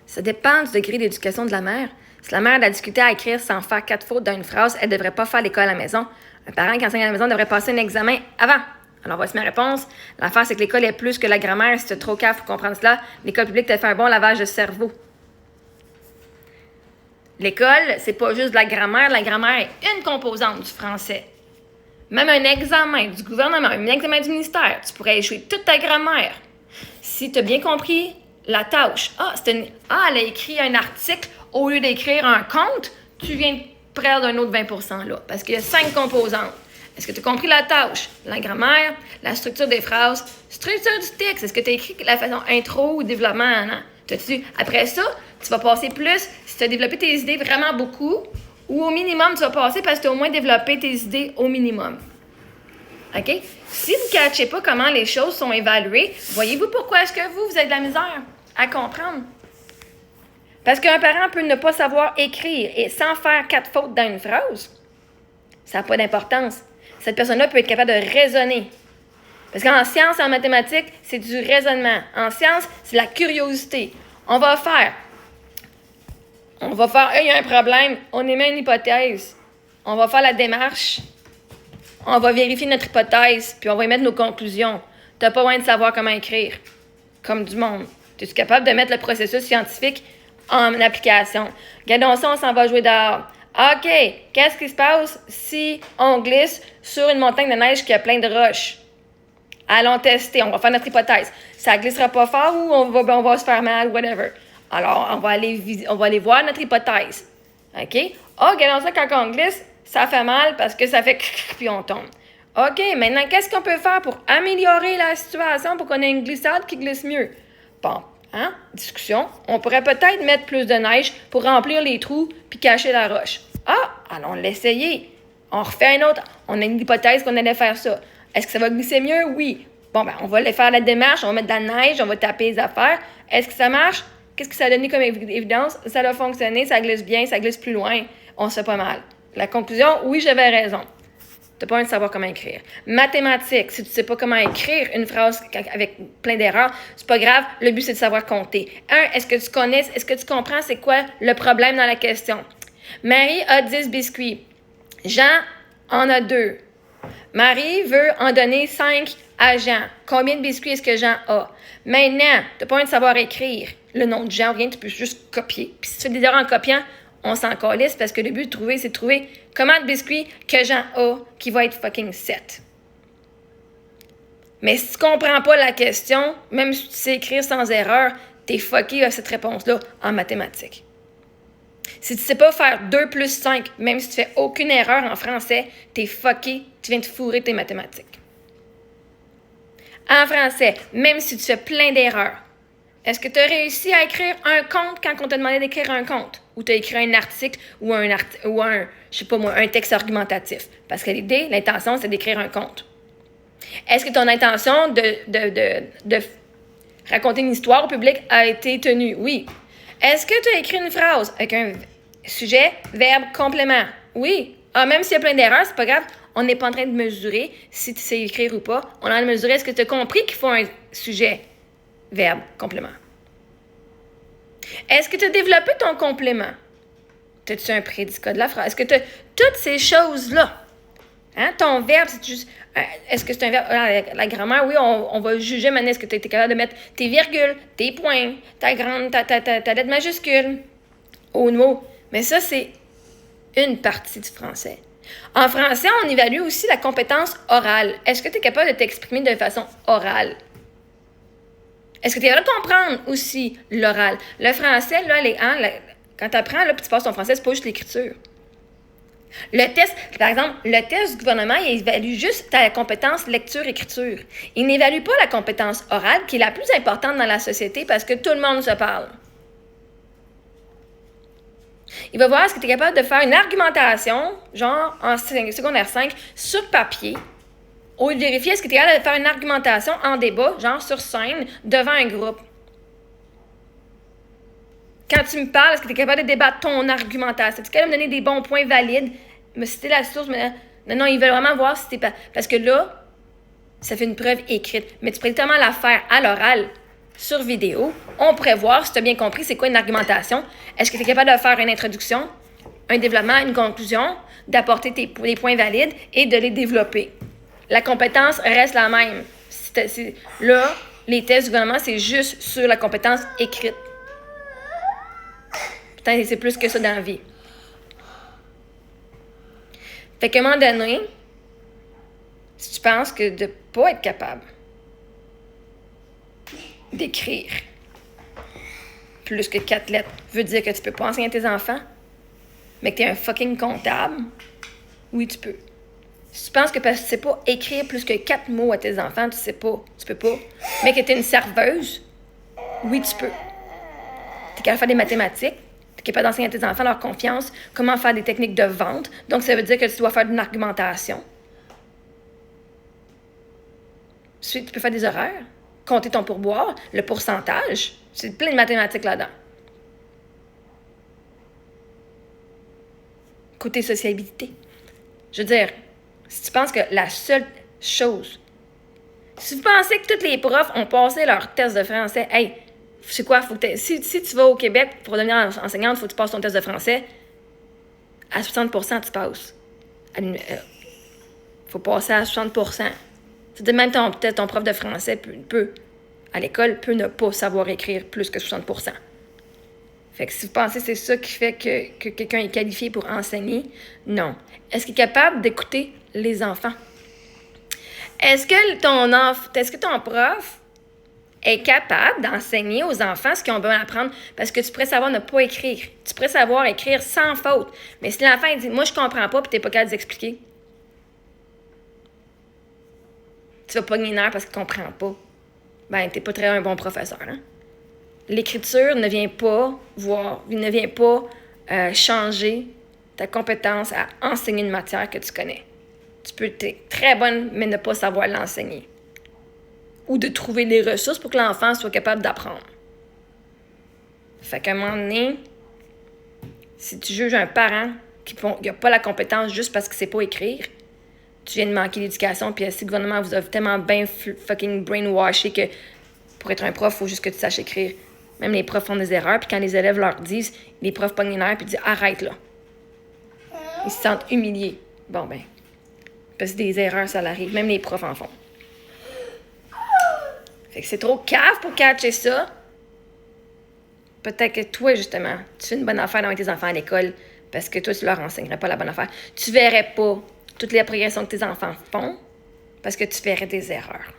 Ça dépend du degré d'éducation de la mère. Si la mère a de la difficulté à écrire sans faire 4 fautes dans une phrase, elle ne devrait pas faire l'école à la maison. Un parent qui enseigne à la maison devrait passer un examen avant. Alors, voici ma réponse. L'affaire, c'est que l'école est plus que la grammaire. Si tu es trop calme pour comprendre cela, l'école publique te fait un bon lavage de cerveau. L'école, c'est pas juste de la grammaire. La grammaire est une composante du français. Même un examen du gouvernement, un examen du ministère, tu pourrais échouer toute ta grammaire. Si tu as bien compris la tâche, elle a écrit un article au lieu d'écrire un compte, tu viens de perdre un autre 20% là, parce qu'il y a 5 composantes. Est-ce que tu as compris la tâche? La grammaire, la structure des phrases, structure du texte. Est-ce que tu as écrit la façon intro ou développement? Non? Après ça, tu vas passer plus si tu as développé tes idées vraiment beaucoup, ou au minimum, tu vas passer parce que tu as au moins développé tes idées au minimum. OK? Si vous ne catchez pas comment les choses sont évaluées, voyez-vous pourquoi est-ce que vous avez de la misère à comprendre? Parce qu'un parent peut ne pas savoir écrire et sans faire 4 fautes dans une phrase, ça n'a pas d'importance. Cette personne-là peut être capable de raisonner. Parce qu'en sciences et en mathématiques, c'est du raisonnement. En sciences, c'est la curiosité. On va faire, il y a un problème, on émet une hypothèse. On va faire la démarche. On va vérifier notre hypothèse, puis on va émettre nos conclusions. Tu n'as pas besoin de savoir comment écrire, comme du monde. Es-tu capable de mettre le processus scientifique en application? Regardons ça, on s'en va jouer dehors. OK, qu'est-ce qui se passe si on glisse sur une montagne de neige qui a plein de roches? Allons tester, on va faire notre hypothèse. Ça ne glissera pas fort ou on va se faire mal, whatever. Alors, on va aller voir notre hypothèse. OK? Regardons ça, quand on glisse, ça fait mal parce que ça fait puis on tombe. OK, maintenant, qu'est-ce qu'on peut faire pour améliorer la situation pour qu'on ait une glissade qui glisse mieux? Bon, discussion. On pourrait peut-être mettre plus de neige pour remplir les trous puis cacher la roche. Allons l'essayer. On refait un autre. On a une hypothèse qu'on allait faire ça. Est-ce que ça va glisser mieux? Oui. Bon, on va aller faire la démarche, on va mettre de la neige, on va taper les affaires. Est-ce que ça marche? Qu'est-ce que ça a donné comme évidence? Ça a fonctionné, ça glisse bien, ça glisse plus loin. On se fait pas mal. La conclusion, oui, j'avais raison. Tu n'as pas envie de savoir comment écrire. Mathématiques, si tu ne sais pas comment écrire une phrase avec plein d'erreurs, c'est pas grave. Le but, c'est de savoir compter. Est-ce que tu comprends c'est quoi le problème dans la question? Marie a 10 biscuits. Jean en a 2. Marie veut en donner 5 à Jean. Combien de biscuits est-ce que Jean a? Maintenant, tu n'as pas envie de savoir écrire le nom de Jean, rien, tu peux juste copier. Puis si tu fais des erreurs en copiant, on s'en calisse parce que le but c'est de trouver comment de biscuits que Jean a qui va être fucking 7. Mais si tu comprends pas la question, même si tu sais écrire sans erreur, t'es fucké à cette réponse-là en mathématiques. Si tu sais pas faire 2 plus 5, même si tu fais aucune erreur en français, t'es fucké, tu viens de fourrer tes mathématiques. En français, même si tu fais plein d'erreurs, est-ce que tu as réussi à écrire un conte quand on t'a demandé d'écrire un conte? Ou tu as écrit un article ou un texte argumentatif? Parce que l'intention, c'est d'écrire un conte. Est-ce que ton intention de raconter une histoire au public a été tenue? Oui. Est-ce que tu as écrit une phrase avec un sujet, verbe, complément? Oui. Même s'il y a plein d'erreurs, c'est pas grave. On n'est pas en train de mesurer si tu sais écrire ou pas. On est en train de mesurer est-ce que tu as compris qu'il faut un sujet, verbe, complément. Est-ce que tu as développé ton complément? As-tu un prédicat de la phrase? Est-ce que tu as toutes ces choses-là? Ton verbe, c'est juste... est-ce que c'est un verbe? La grammaire, oui, on va juger maintenant. Est-ce que tu as été capable de mettre tes virgules, tes points, ta lettre majuscule au mot? Mais ça, c'est une partie du français. En français, on évalue aussi la compétence orale. Est-ce que tu es capable de t'exprimer de façon orale? Est-ce que tu es capable de comprendre aussi l'oral? Le français, là, quand tu apprends, là, puis tu passes ton français, c'est pas juste l'écriture. Le test, par exemple, le test du gouvernement, il évalue juste ta compétence lecture-écriture. Il n'évalue pas la compétence orale, qui est la plus importante dans la société parce que tout le monde se parle. Il va voir est-ce que tu es capable de faire une argumentation, genre en secondaire 5, sur papier, ou de vérifier est-ce que tu es capable de faire une argumentation en débat, genre sur scène, devant un groupe. Quand tu me parles, est-ce que tu es capable de débattre ton argumentation? Es-tu capable de me donner des bons points valides? Me citer la source? Non, ils veulent vraiment voir si tu es pas. Parce que là, ça fait une preuve écrite. Mais tu peux tellement la faire à l'oral. sur vidéo, on pourrait voir, si tu as bien compris, c'est quoi une argumentation. Est-ce que tu es capable de faire une introduction, un développement, une conclusion, d'apporter les points valides et de les développer. La compétence reste la même. Là, les tests du gouvernement, c'est juste sur la compétence écrite. Putain, c'est plus que ça dans la vie. Fait qu'à un moment donné, si tu penses que de ne pas être capable d'écrire plus que 4 lettres veut dire que tu peux pas enseigner à tes enfants, mais que tu es un fucking comptable, oui, tu peux. Si tu penses que parce que tu sais pas écrire plus que 4 mots à tes enfants, tu peux pas, mais que tu es une serveuse, oui, tu peux. Tu es capable de faire des mathématiques, tu es capable d'enseigner à tes enfants leur confiance, comment faire des techniques de vente, donc ça veut dire que tu dois faire une argumentation. Ensuite, tu peux faire des horaires, compter ton pourboire, le pourcentage, c'est plein de mathématiques là-dedans. Côté sociabilité. Je veux dire, si tu penses que la seule chose... Si vous pensez que tous les profs ont passé leur test de français, hey, c'est quoi? Si tu vas au Québec pour devenir enseignante, il faut que tu passes ton test de français. À 60%, tu passes. Il faut passer à 60%. C'est-à-dire même peut-être ton prof de français peut, à l'école, peut ne pas savoir écrire plus que 60%. Fait que si vous pensez que c'est ça qui fait que quelqu'un est qualifié pour enseigner, non. Est-ce qu'il est capable d'écouter les enfants? Est-ce que ton prof est capable d'enseigner aux enfants ce qu'ils ont besoin d'apprendre? Parce que tu pourrais savoir ne pas écrire. Tu pourrais savoir écrire sans faute. Mais si l'enfant il dit « Moi, je comprends pas » puis t'es pas capable d'expliquer, tu vas pogner une heure parce qu'il comprend pas. Ben, t'es pas très un bon professeur, hein? L'écriture ne vient pas changer ta compétence à enseigner une matière que tu connais. Tu peux être très bonne, mais ne pas savoir l'enseigner. Ou de trouver des ressources pour que l'enfant soit capable d'apprendre. Fait qu'à un moment donné, si tu juges un parent qui n'a pas la compétence juste parce qu'il ne sait pas écrire, tu viens de manquer d'éducation, puis si le gouvernement vous a tellement bien fucking brainwashé que pour être un prof, il faut juste que tu saches écrire. Même les profs font des erreurs, puis quand les élèves leur disent, les profs pognent les nerfs, puis disent « Arrête là ». Ils se sentent humiliés. Bon, ben, parce que des erreurs, ça l'arrive. Même les profs en font. Fait que c'est trop cave pour catcher ça. Peut-être que toi, justement, tu fais une bonne affaire avec tes enfants à l'école parce que toi, tu leur enseignerais pas la bonne affaire. Tu verrais pas toutes les progressions que tes enfants font parce que tu verrais des erreurs.